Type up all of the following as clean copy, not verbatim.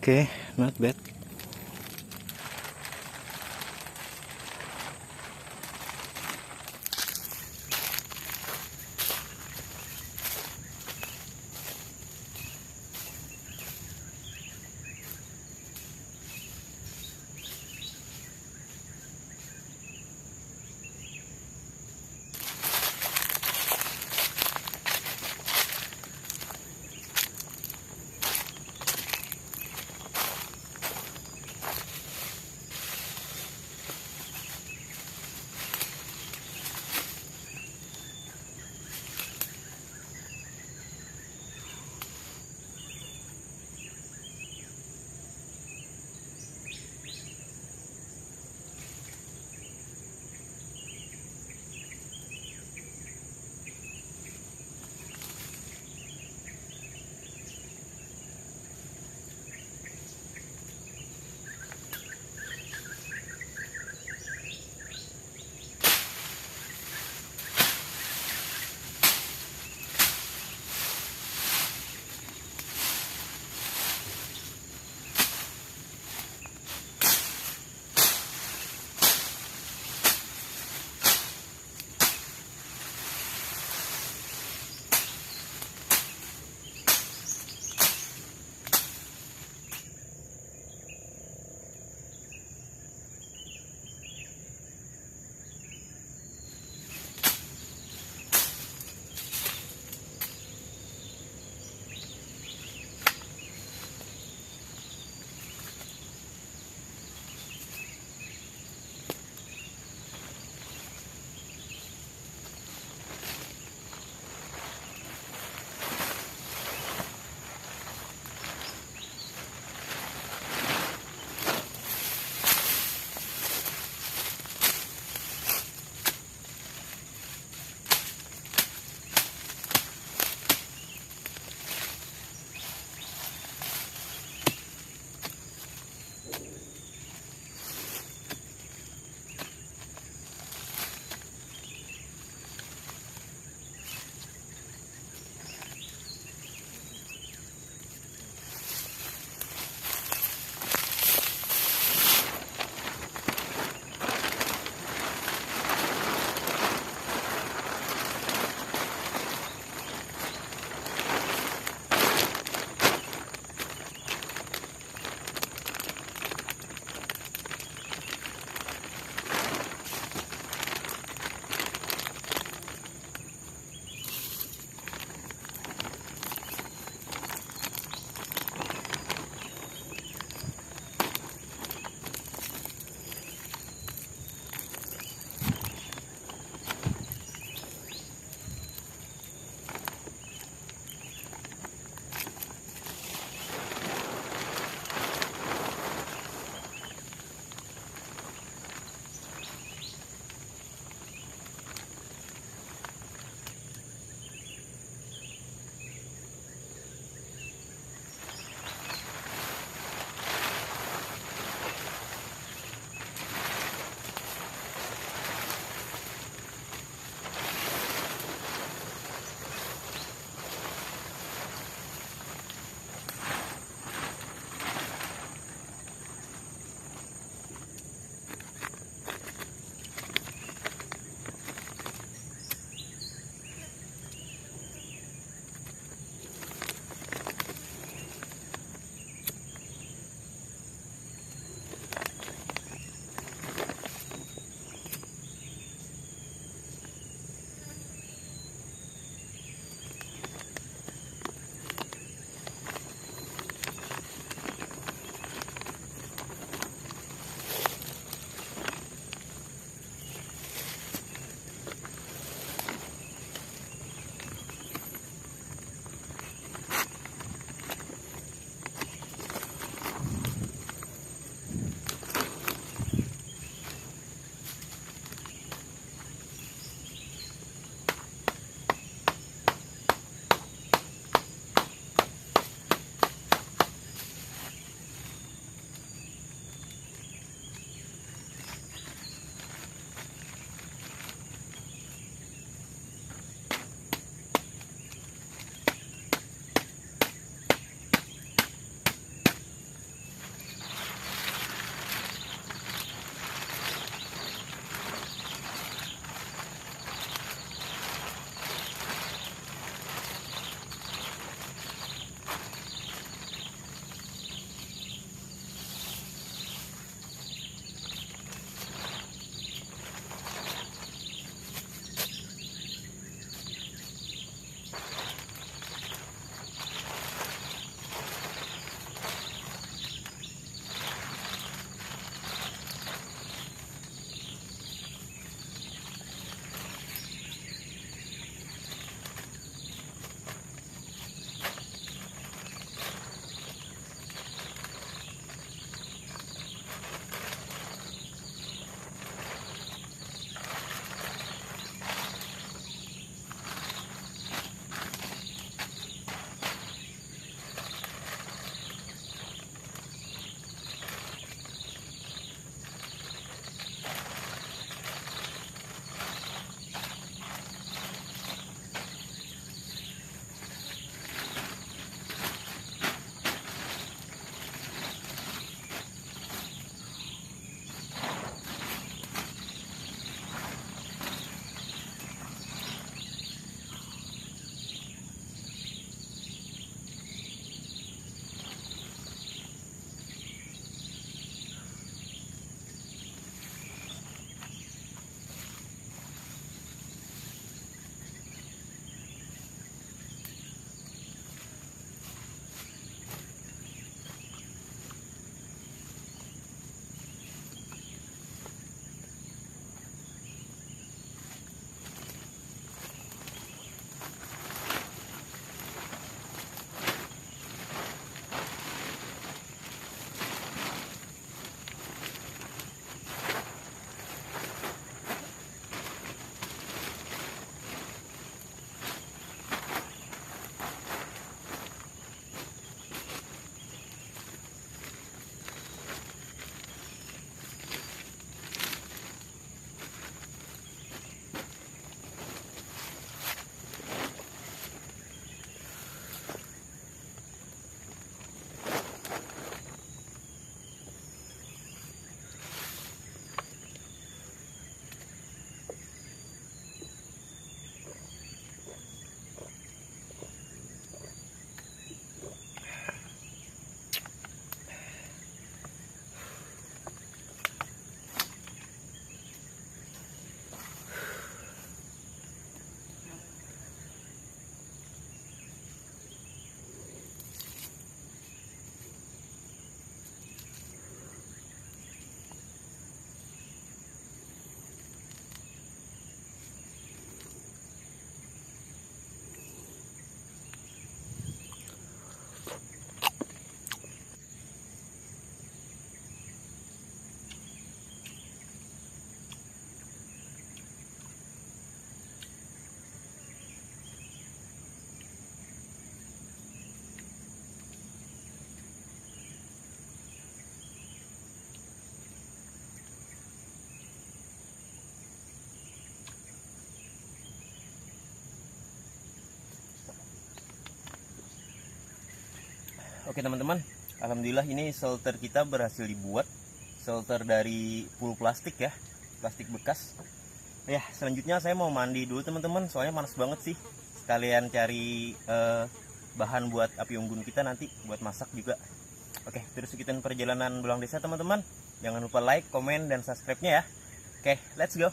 Okay, not bad. Oke teman-teman, alhamdulillah ini shelter kita berhasil dibuat. Shelter dari full plastik ya, plastik bekas. Ya, selanjutnya saya mau mandi dulu teman-teman, soalnya panas banget sih. Sekalian cari bahan buat api unggun kita nanti buat masak juga. Oke, terus ikutin perjalanan Belang Desa teman-teman. Jangan lupa like, komen, dan subscribe-nya ya. Oke, let's go.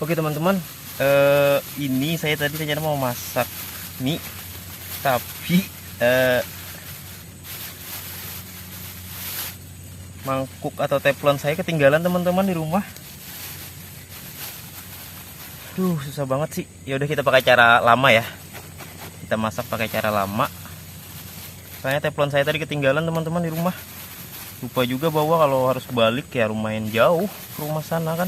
Oke teman-teman, ini saya tadi rencana mau masak mie, tapi mangkuk atau teflon saya ketinggalan teman-teman di rumah. Duh, susah banget sih. Ya udah kita pakai cara lama ya. Kita masak pakai cara lama. Soalnya teflon saya tadi ketinggalan teman-teman di rumah. Lupa juga bahwa kalau harus balik ya lumayan jauh ke rumah sana kan.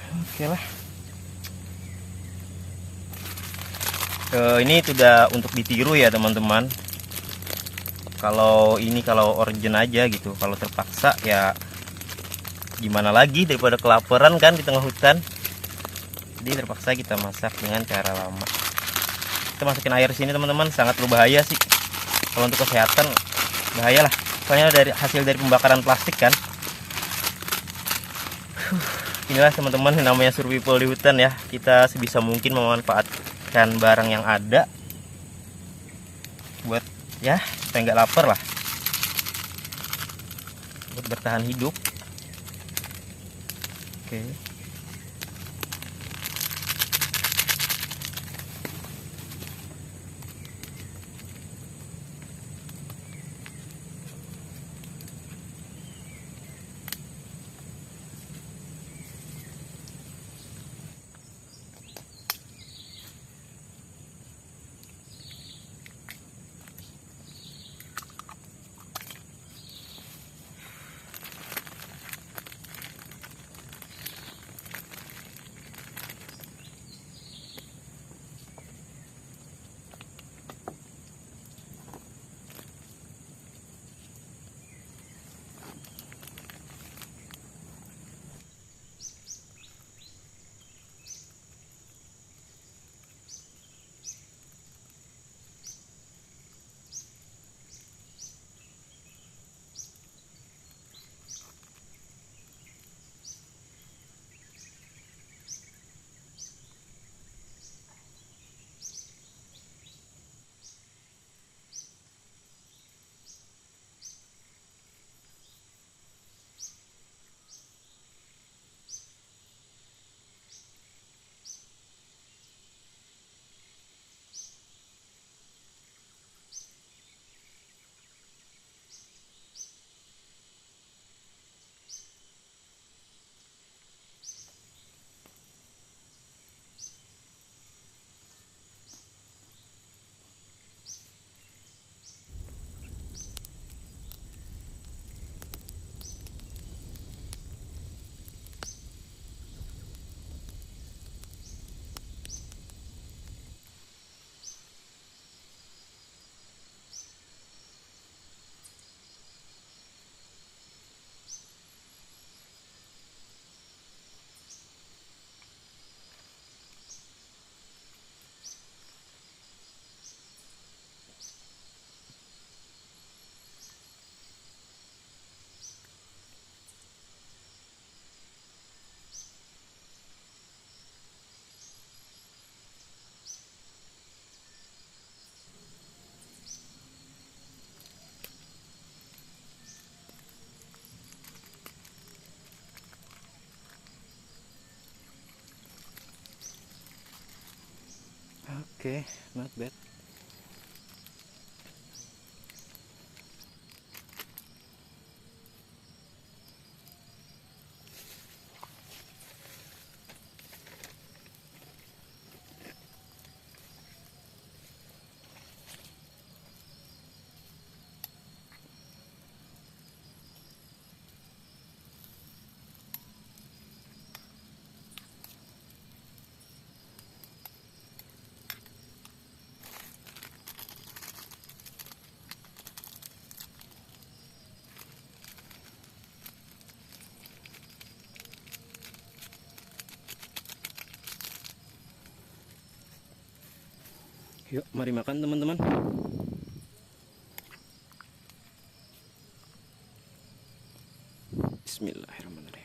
Oke lah. Ini sudah untuk ditiru ya teman-teman. Kalau origin aja gitu. Kalau terpaksa ya gimana lagi, daripada kelaparan kan di tengah hutan. Jadi terpaksa kita masak dengan cara lama. Kita masukin air sini teman-teman, sangat berbahaya sih. Kalau untuk kesehatan bahaya lah. Soalnya dari hasil dari pembakaran plastik kan. Inilah teman-teman yang namanya survival di hutan ya. Kita sebisa mungkin memanfaatkan barang yang ada buat ya supaya nggak lapar lah, buat bertahan hidup. Oke. Oke, not bad. Yuk, mari makan teman-teman. Bismillahirrahmanirrahim.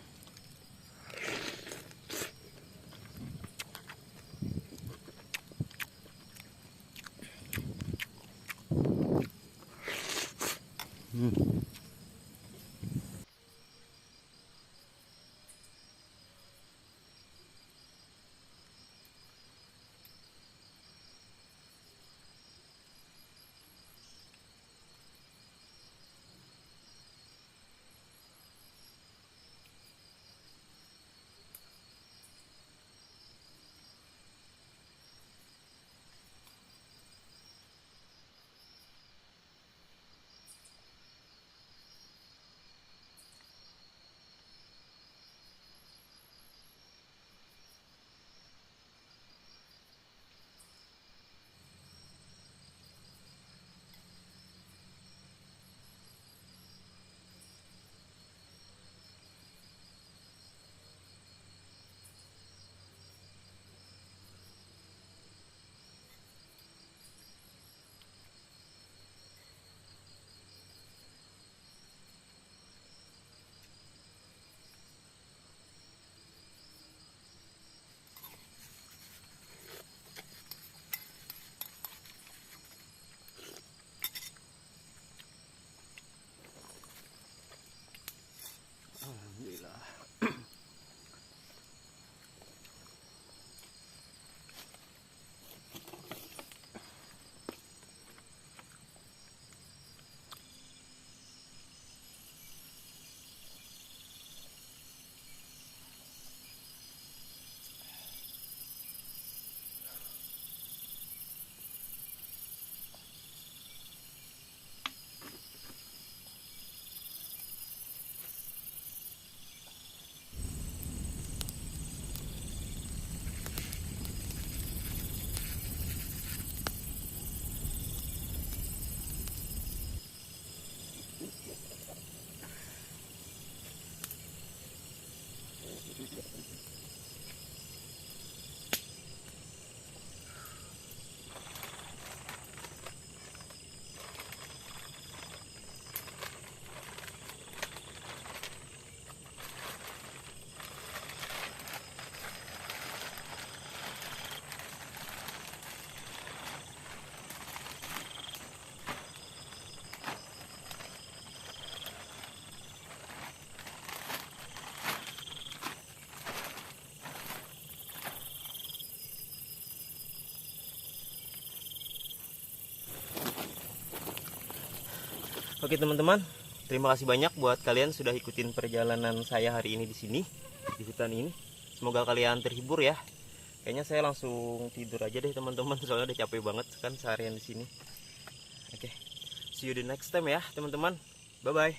Oke teman-teman, terima kasih banyak buat kalian sudah ikutin perjalanan saya hari ini di sini, di hutan ini. Semoga kalian terhibur ya. Kayaknya saya langsung tidur aja deh teman-teman, soalnya udah capek banget kan seharian di sini. Oke, see you the next time ya teman-teman. Bye bye.